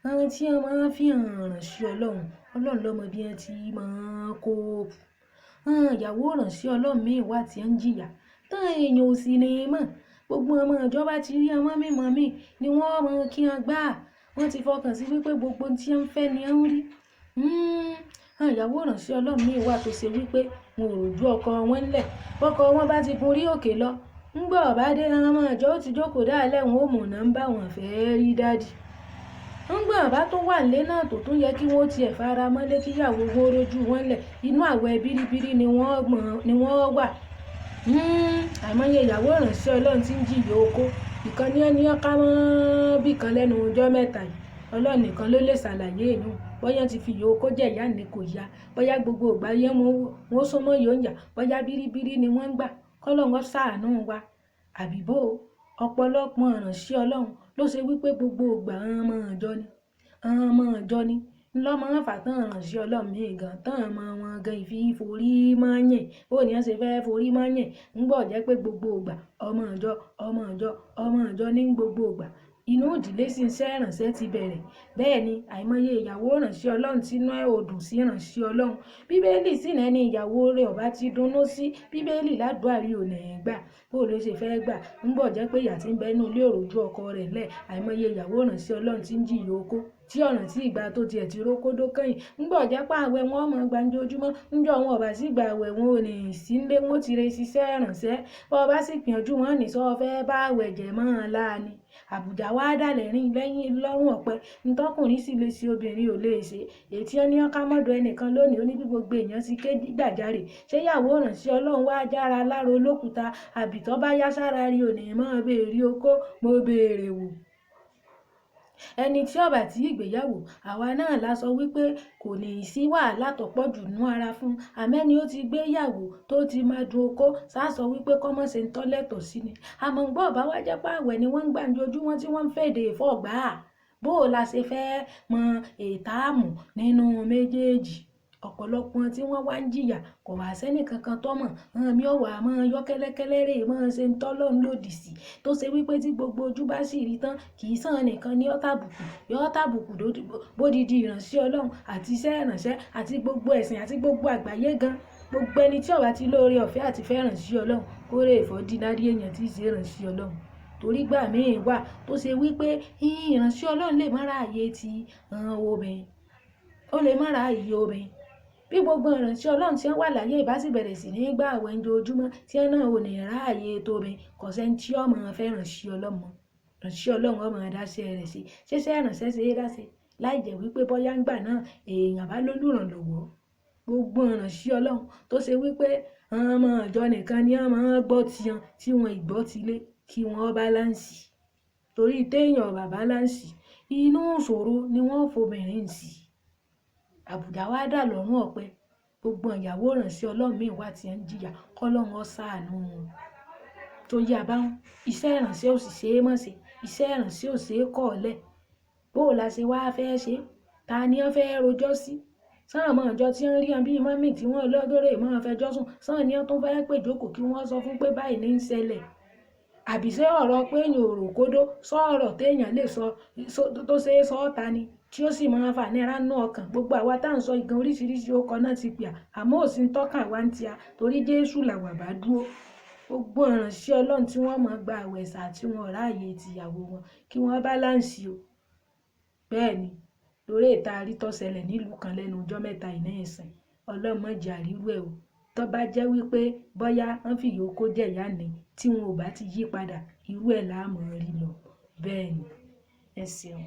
àwọn tí wọ́n máa ń fi ìránṣẹ́ Ọlọ́run, Ọlọ́run ló mọ bí wọ́n ti máa ń kó ìyàwó ìránṣẹ́ Ọlọ́run míì wà tí ń jìyà tán èèyàn ò sì ní mọ̀ gbogbo ọmọ ìjọba ti rí ọmọ mímọ́ mi ni wọ́n mọ kí wọ́n gbà wọ́n ti fọkàn sí wípé gbogbo tí wọ́n fẹ́ ni wọ́n rí ìyàwó ìránṣẹ́ Ọlọ́run míì wà tó ṣe wípé wọn ò rojú ọkọ wọn ńlẹ̀ bọ́kọ wọn bá ti gun rí òkè lọ ńgbà ọ̀bá dé ọmọ ìjọ ó ti jókòó dáálẹ̀ wọn ò mọ̀ náà ń bá wọn fẹ́ rí dádì ńgbà ọ̀bá tó wà nílé náà tó tún yẹ kí wọ́n tiẹ̀ fara mọ́lé kíyàwó wọn rojú wọn lẹ̀ inú àwẹ̀ bíríbírí ni wọ́n wà àìmọye ìyàwó ìránṣẹ́ Ọlọ́run tí ń jìyà oko ìkan ní ká mọ́ bí kan lẹ́nu ọjọ́ mẹ́ta yìí Ọlọ́run nìkan ló lè ṣàlàyé èèyàn bóyá ti fi yòókó jẹ ìyá ni kò yá bóyá gbogbo ìgbà yẹn wọ́n súnmọ́ yóò ń yà bóyá bíríbírí ni wọ́n ń gbà kọ́lọ́run ṣàánú wa àbíbó ọ̀pọ̀lọpọ̀ ìránṣẹ́ Ọlọ́run ló ṣe wípé gbogbo ìgbà àwọn ọmọ ìjọ ni ńlọ́mọ fà tán ìránṣẹ́ Ọlọ́run míì gan tán ọmọ wọn gan ìfi forí máa ń yìn ó ní wọ́n ṣe fẹ́ forí máa ń yìn ńgbọ́ jẹ́ pé gbogbo ìgbà ọmọ ìjọ ní gbogbo ìgbà inú ìdílé sì ń ṣe ìránṣẹ́ ti bẹ̀rẹ̀ bẹ́ẹ̀ ni àìmọye ìyàwó ìránṣẹ́ Ọlọ́run tínú ẹ̀ ò dùn sí ìránṣẹ́ Ọlọ́run bíbélì sì náà ni ìyàwó rẹ̀ ọ̀bá ti dunnú sí bíbélì ládùúgbà rí ò lẹ́yìn gbà bó ló ṣe fẹ́ gbà ńgbọ́ jẹ́ pé ìyá tí ń bẹnu ilé òròjú ọkọ rẹ̀ lẹ̀ àìmọye ìyàwó ìránṣẹ́ Ọlọ́run tí ń jìyà oko tí ọ̀nà tí ìgbà tó tiẹ̀ ti rókódó kẹ́yìn ńgbọ́ jẹ́ pé àwẹ̀ wọn mọ̀ gbanjojúmọ́ ńjọ́ wọn ọ̀bá sì gba àwẹ̀ wọn ò ní sí nílé wọn ti re ṣiṣẹ́ ìránṣẹ́ bọ́ ọba sì gbìyànjú wọn ní sọ fẹ́ bá àwẹ̀ jẹ̀ mọ́ ọ láàánú àbùdá wá dàlẹ̀ rìn lẹ́yìn lọ́rùn ọ̀pẹ ntọ́kùnrin sì lè ṣe obìnrin ò lè ṣe ètí ẹni ọ̀ká mọ́dọ̀ ẹnìkan lónìí ó ní bí gbogbo èèyàn sì ké gbàjarè ṣé ìyàwó ìránṣẹ́ Ọlọ́run wá jára lára olókùúta àbìtọ́ bá yá sára rí òní mọ́ béèrè okó mo béèrè wò ẹni tí ọba tí ìgbéyàwó àwa náà la sọ wípé kò ní í sí wàhálà tó pọ̀ jù nú ara fún àmẹ́ni ó ti gbéyàwó tó ti máa dun okó sásọ wípé kọ́mọ́ ṣe ń tọ́lẹ̀tọ̀ sí ni àmọ́ gbọ́ ọba wá jẹ́ pé àwẹ̀ ni wọ́n ń gbàǹjojúmọ́ tí wọ́n ń fèdè fọ́gbà bó o la ṣe fẹ́ mọ ètààmù nínú méjèèjì ọ̀pọ̀lọpọ̀ tí wọ́n wá ń jìyà kò wá sẹ́nì kankan tọ́mọ̀ mi ò wà mọ́ yọ kẹ́lẹ́kẹ́lẹ́ rè mọ́ ṣe ń tọ́lọ́ lòdì sí tó ṣe wípé tí gbogbo ojú bá sì rí tán kì í sàn nìkan ní ọ́tàbùkù bódìdí ìránṣẹ́ Ọlọ́run àti iṣẹ́ ìránṣẹ́ àti gbogbo ẹ̀sìn àti gbogbo àgbáyé gan gbogbo ẹni tí ó bá ti lóore ọ̀fẹ́ àti fẹ́ ìránṣẹ́ Ọlọ́run kó rè fọ́dínádì èèyàn tí ì ṣe ìránṣẹ́ Ọlọ́run torí gbà míì wà tó ṣe wípé ìránṣẹ́ Ọlọ́run lè má ráàyè ti obìnrin ó lè má ráàyè obìnrin bí gbogbo ìránṣẹ́ Ọlọ́run tí wọ́n wà láyé ìbá sì bẹ̀rẹ̀ sí ní gbà àwẹ̀ ojoojúmọ́ tí wọ́n náà ò ní ráàyè tóbi kò sẹ́ni tí ọmọ fẹ́ ìránṣẹ́ Ọlọ́run ọmọ dáṣẹ́ rẹ̀ sí ṣẹṣẹ́ ìránṣẹ́ ṣe é dáṣẹ́ láì jẹ́ wípé bọ́yá ń gbà náà èèyàn bá lólùrànlọ́wọ́ gbogbo ìránṣẹ́ Ọlọ́run tó ṣe wípé àwọn ọmọ ìjọ nìkan ni wọ́n máa gbọ́ tiyan tí wọ́n ìgbọ́ tilé kí wọ́n báláǹsì torí téèyàn bá báláǹsì inú ìṣòro ni wọ́n fobìnrin sí àbùdá wá dà lọ́rùn ọ̀pẹ gbogbo ìyàwó ìránṣẹ́ Ọlọ́run míì wà tí ń jìyà kọ́lọ́run ó ṣàánú wọn tó yá báwọn iṣẹ́ ìránṣẹ́ ò sì ṣe é mọ̀ sí iṣẹ́ ìránṣẹ́ ò ṣe é kọ̀ ọ́lẹ̀ bó o la ṣe wá fẹ́ ṣe ta ni wọ́n fẹ́ rojọ́ sí sáà mọ́ ìjọ tí ń rí wọn bíi mọ́mì tí wọ́n lọ́dọ́rẹ́ máa fẹjọ́ sùn sáà ni wọ́n tún fẹ́ pè jókòó kí wọ́n sọ fún pé báyìí ní í ṣẹlẹ̀ àbíṣe ọ̀rọ̀ pé èèyàn ò rò kódó sọ̀rọ̀ téèyàn lè sọ tó ṣe é sọ ọ́ta ni tí ó sì máa fà ní ránú ọkàn gbogbo àwa tá à ń sọ ìgan oríṣiríṣi ọkọ náà ti pè àmọ́ ò sí ń tọ́kàn wá ń tia torí Jésù làwà bá dúró gbogbo ìránṣẹ́ Ọlọ́run tí wọ́n máa gba àwẹ̀sà tí wọ́n ráàyè tìyàwó wọn kí wọ́n báláǹsì o bẹ́ẹ̀ ni lórí ìta àrítọ́sẹlẹ̀ nílùú kan lẹ́nu ọjọ́ mẹ́ta ìná ẹ̀sìn ọlọ́mọdé àríwú ẹ̀ o tó bá jẹ́ wípé bọ́yá wọ́n fi yòókó jẹ̀yà ní tí wọn ò bá ti yí padà irú ẹ̀ láàmú rí lọ bẹ́ẹ̀ ni ẹ ṣeun.